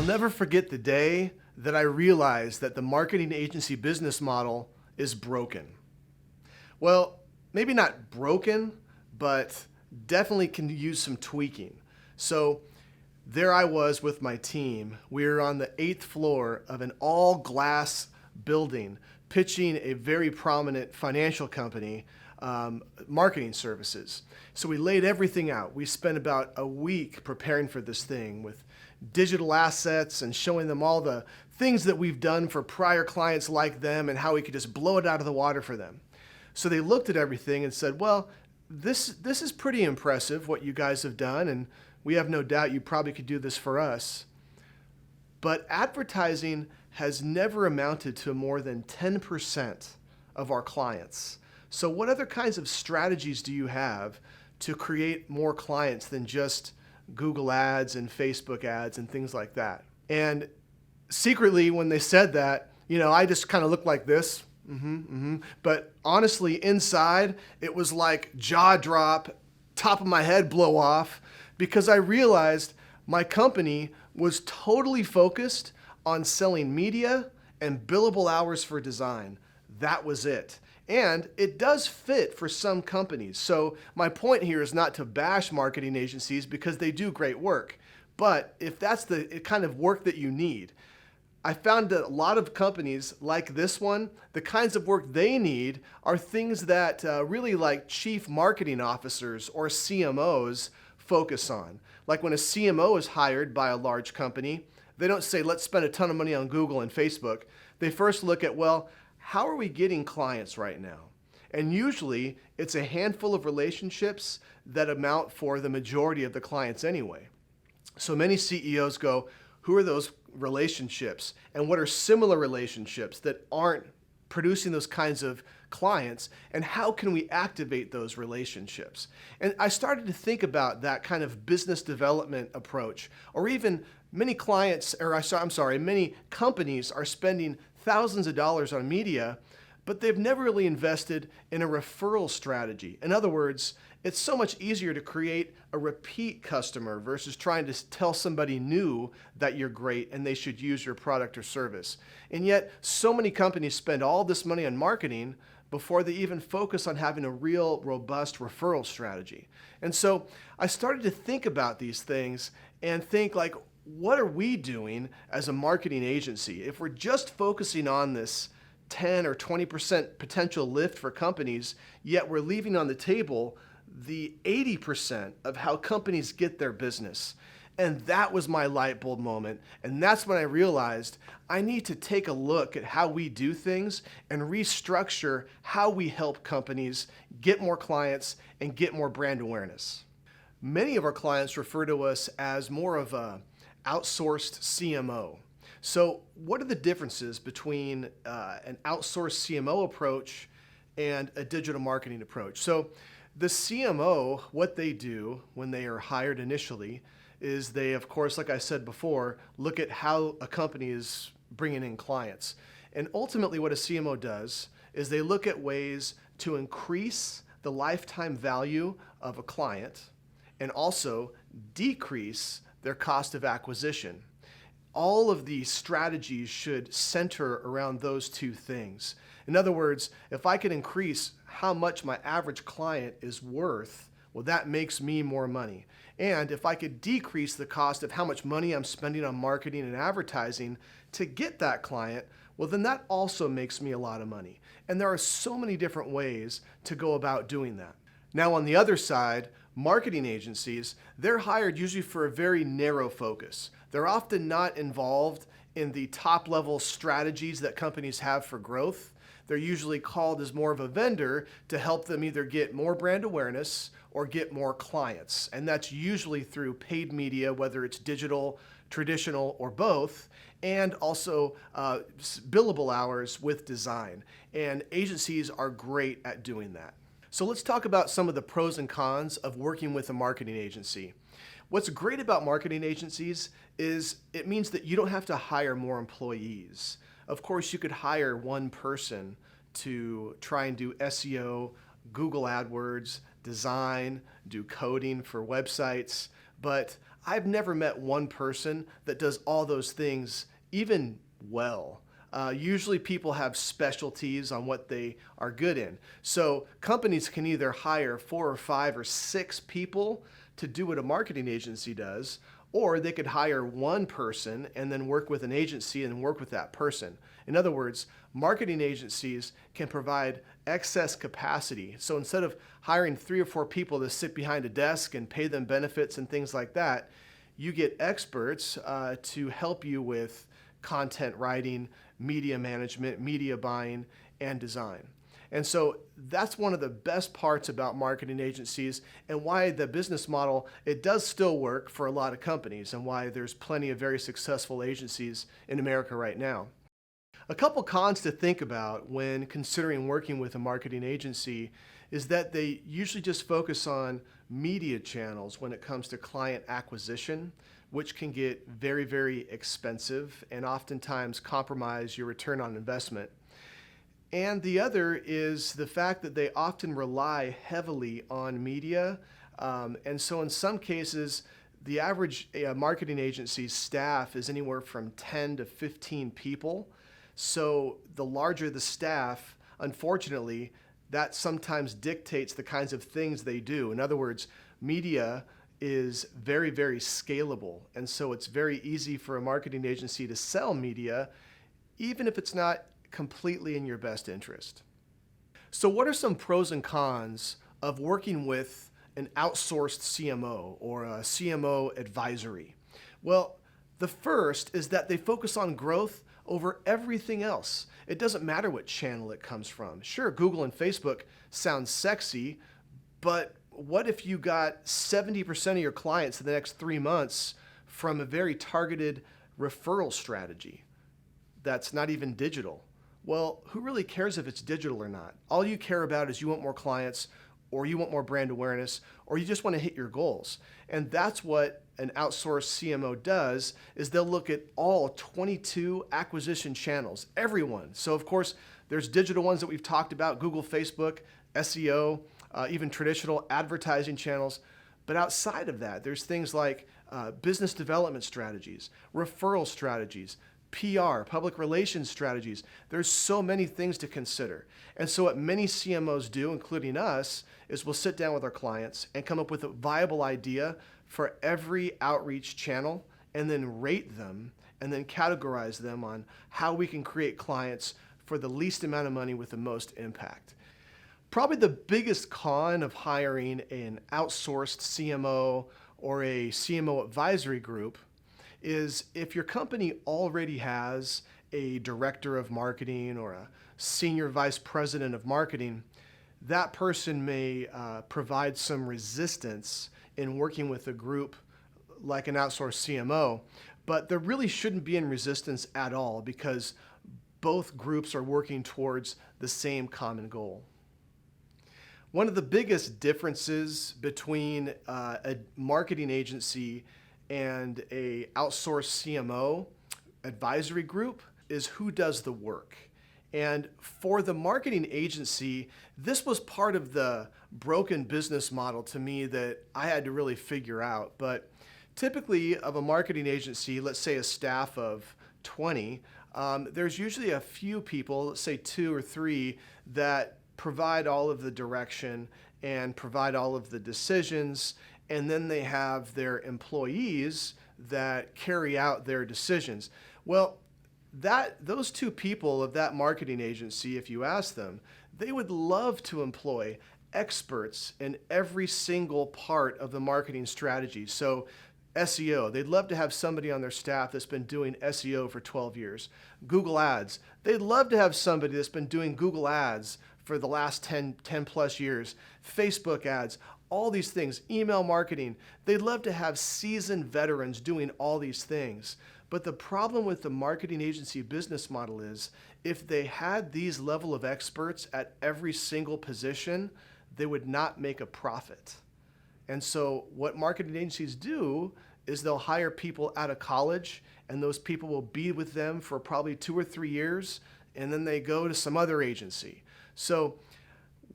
never forget the day that I realized that the marketing agency business model is broken. Well, maybe not broken, but definitely can use some tweaking. So there I was with my team. We were on the 8th floor of an all glass building pitching a very prominent financial company marketing services. So we laid everything out. We spent about a week preparing for this thing with digital assets and showing them all the things that we've done for prior clients like them and how we could just blow it out of the water for them. So they looked at everything and said, well, this is pretty impressive what you guys have done, and we have no doubt you probably could do this for us. But advertising has never amounted to more than 10% of our clients. So what other kinds of strategies do you have to create more clients than just Google ads and Facebook ads and things like that? And secretly, when they said that, I just kind of looked like this. But honestly, inside, it was like jaw drop, top of my head blow off, because I realized my company was totally focused on selling media and billable hours for design. That was it. And it does fit for some companies. So my point here is not to bash marketing agencies because they do great work. But if that's the kind of work that you need, I found that a lot of companies like this one, the kinds of work they need are things that really like chief marketing officers or CMOs focus on. Like when a CMO is hired by a large company, they don't say, let's spend a ton of money on Google and Facebook. They first look at, well, how are we getting clients right now? And usually it's a handful of relationships that amount for the majority of the clients anyway. So many CEOs go, who are those relationships? And what are similar relationships that aren't producing those kinds of clients? And how can we activate those relationships? And I started to think about that kind of business development approach, or even many companies are spending thousands of dollars on media, but they've never really invested in a referral strategy. In other words, it's so much easier to create a repeat customer versus trying to tell somebody new that you're great and they should use your product or service. And yet, so many companies spend all this money on marketing before they even focus on having a real robust referral strategy. And so I started to think about these things and think like, what are we doing as a marketing agency? If we're just focusing on this 10 or 20% potential lift for companies, yet we're leaving on the table the 80% of how companies get their business. And that was my light bulb moment. And that's when I realized I need to take a look at how we do things and restructure how we help companies get more clients and get more brand awareness. Many of our clients refer to us as more of a outsourced CMO. So what are the differences between an outsourced CMO approach and a digital marketing approach? So the CMO, what they do when they are hired initially is they, of course, like I said before, look at how a company is bringing in clients. And ultimately what a CMO does is they look at ways to increase the lifetime value of a client and also decrease their cost of acquisition. All of these strategies should center around those two things. In other words, if I can increase how much my average client is worth, well, that makes me more money. And if I could decrease the cost of how much money I'm spending on marketing and advertising to get that client, well, then that also makes me a lot of money. And there are so many different ways to go about doing that. Now, on the other side, marketing agencies, they're hired usually for a very narrow focus. They're often not involved in the top-level strategies that companies have for growth. They're usually called as more of a vendor to help them either get more brand awareness or get more clients. And that's usually through paid media, whether it's digital, traditional, or both, and also billable hours with design. And agencies are great at doing that. So let's talk about some of the pros and cons of working with a marketing agency. What's great about marketing agencies is it means that you don't have to hire more employees. Of course, you could hire one person to try and do SEO, Google AdWords, design, do coding for websites, but I've never met one person that does all those things even well. Usually people have specialties on what they are good in. So companies can either hire 4 or 5 or 6 people to do what a marketing agency does, or they could hire one person and then work with an agency and work with that person. In other words, marketing agencies can provide excess capacity. So instead of hiring 3 or 4 people to sit behind a desk and pay them benefits and things like that, you get experts to help you with content writing, media management, media buying, and design. And so that's one of the best parts about marketing agencies, and why the business model, it does still work for a lot of companies, and why there's plenty of very successful agencies in America right now. A couple cons to think about when considering working with a marketing agency is that they usually just focus on media channels when it comes to client acquisition, which can get very, very expensive and oftentimes compromise your return on investment. And the other is the fact that they often rely heavily on media. And so in some cases, the average marketing agency's staff is anywhere from 10 to 15 people. So the larger the staff, unfortunately, that sometimes dictates the kinds of things they do. In other words, media is very, very scalable. And so it's very easy for a marketing agency to sell media, even if it's not completely in your best interest. So what are some pros and cons of working with an outsourced CMO or a CMO advisory? Well, the first is that they focus on growth over everything else. It doesn't matter what channel it comes from. Sure, Google and Facebook sound sexy, but what if you got 70% of your clients in the next 3 months from a very targeted referral strategy that's not even digital? Well, who really cares if it's digital or not? All you care about is you want more clients, or you want more brand awareness, or you just want to hit your goals. And that's what an outsourced CMO does, is they'll look at all 22 acquisition channels, everyone. So of course, there's digital ones that we've talked about, Google, Facebook, SEO, even traditional advertising channels. But outside of that, there's things like business development strategies, referral strategies, PR, public relations strategies. There's so many things to consider. And so what many CMOs do, including us, is we'll sit down with our clients and come up with a viable idea for every outreach channel, and then rate them, and then categorize them on how we can create clients for the least amount of money with the most impact. Probably the biggest con of hiring an outsourced CMO or a CMO advisory group is if your company already has a director of marketing or a senior vice president of marketing, that person may provide some resistance in working with a group like an outsourced CMO, but there really shouldn't be any resistance at all, because both groups are working towards the same common goal. One of the biggest differences between a marketing agency and a outsourced CMO advisory group is who does the work. And for the marketing agency, this was part of the broken business model to me that I had to really figure out. But typically of a marketing agency, let's say a staff of 20, there's usually a few people, let's say 2 or 3, that provide all of the direction and provide all of the decisions, and then they have their employees that carry out their decisions. Well, those 2 people of that marketing agency, if you ask them, they would love to employ experts in every single part of the marketing strategy. So SEO, they'd love to have somebody on their staff that's been doing SEO for 12 years. Google Ads, they'd love to have somebody that's been doing Google Ads for the last 10 plus years. Facebook ads, all these things, email marketing, they'd love to have seasoned veterans doing all these things. But the problem with the marketing agency business model is if they had these level of experts at every single position, they would not make a profit. And so what marketing agencies do is they'll hire people out of college, and those people will be with them for probably 2 or 3 years, and then they go to some other agency. So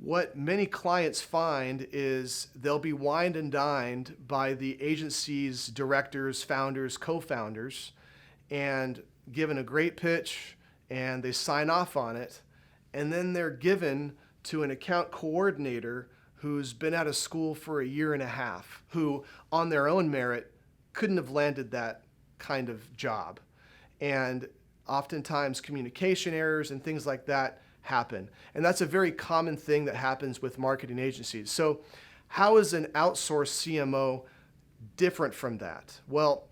What many clients find is they'll be wined and dined by the agency's directors, founders, co-founders, and given a great pitch, and they sign off on it, and then they're given to an account coordinator who's been out of school for a year and a half, who on their own merit couldn't have landed that kind of job. And oftentimes communication errors and things like that happen. And that's a very common thing that happens with marketing agencies. So how is an outsourced CMO different from that? Well,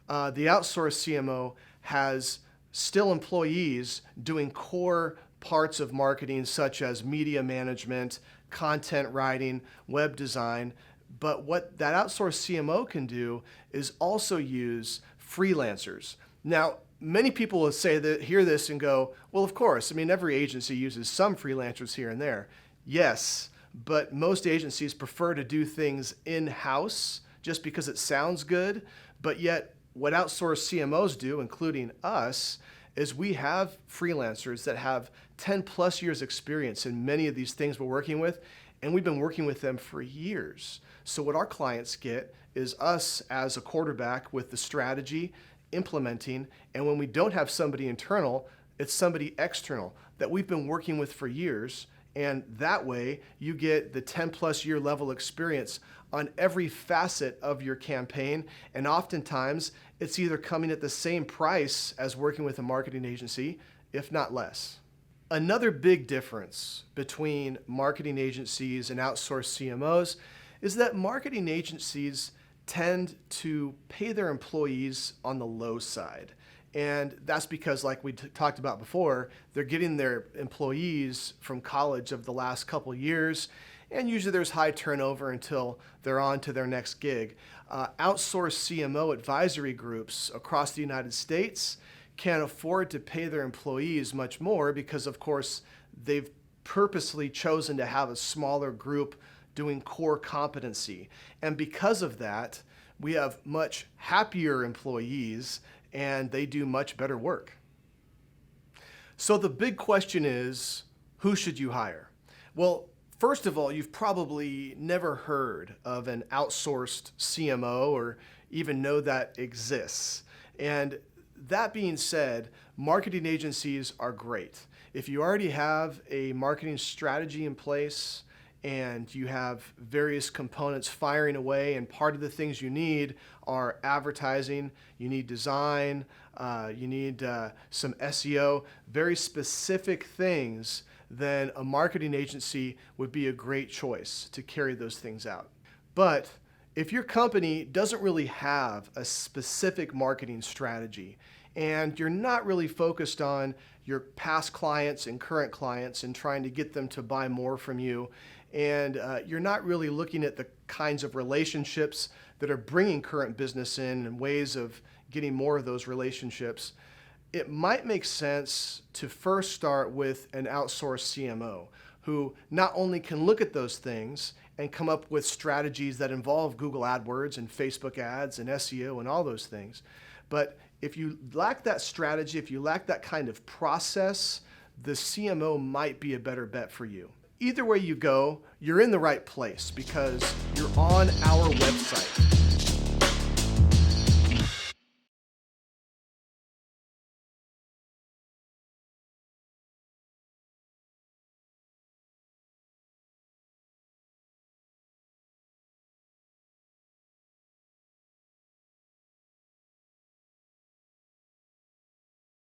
the outsourced CMO has still employees doing core parts of marketing such as media management, content writing, web design. But what that outsourced CMO can do is also use freelancers. Now, many people will say that, hear this and go, well, of course, I mean, every agency uses some freelancers here and there. Yes, but most agencies prefer to do things in-house just because it sounds good. But yet, what outsourced CMOs do, including us, is we have freelancers that have 10 plus years experience in many of these things we're working with, and we've been working with them for years. So what our clients get is us as a quarterback with the strategy, implementing, and when we don't have somebody internal, it's somebody external that we've been working with for years, and that way you get the 10 plus year level experience on every facet of your campaign, and oftentimes it's either coming at the same price as working with a marketing agency, if not less. Another big difference between marketing agencies and outsourced CMOs is that marketing agencies tend to pay their employees on the low side. And that's because, like we talked about before, they're getting their employees from college of the last couple years, and usually there's high turnover until they're on to their next gig. Outsourced CMO advisory groups across the United States can't afford to pay their employees much more because, of course, they've purposely chosen to have a smaller group doing core competency. And because of that, we have much happier employees and they do much better work. So the big question is, who should you hire? Well, first of all, you've probably never heard of an outsourced CMO or even know that exists. And that being said, marketing agencies are great. If you already have a marketing strategy in place and you have various components firing away, and part of the things you need are advertising, you need design, you need some SEO, very specific things, then a marketing agency would be a great choice to carry those things out. But if your company doesn't really have a specific marketing strategy and you're not really focused on your past clients and current clients and trying to get them to buy more from you, and you're not really looking at the kinds of relationships that are bringing current business in and ways of getting more of those relationships, it might make sense to first start with an outsourced CMO who not only can look at those things and come up with strategies that involve Google AdWords and Facebook ads and SEO and all those things, but if you lack that strategy, if you lack that kind of process, the CMO might be a better bet for you. Either way you go, you're in the right place because you're on our website.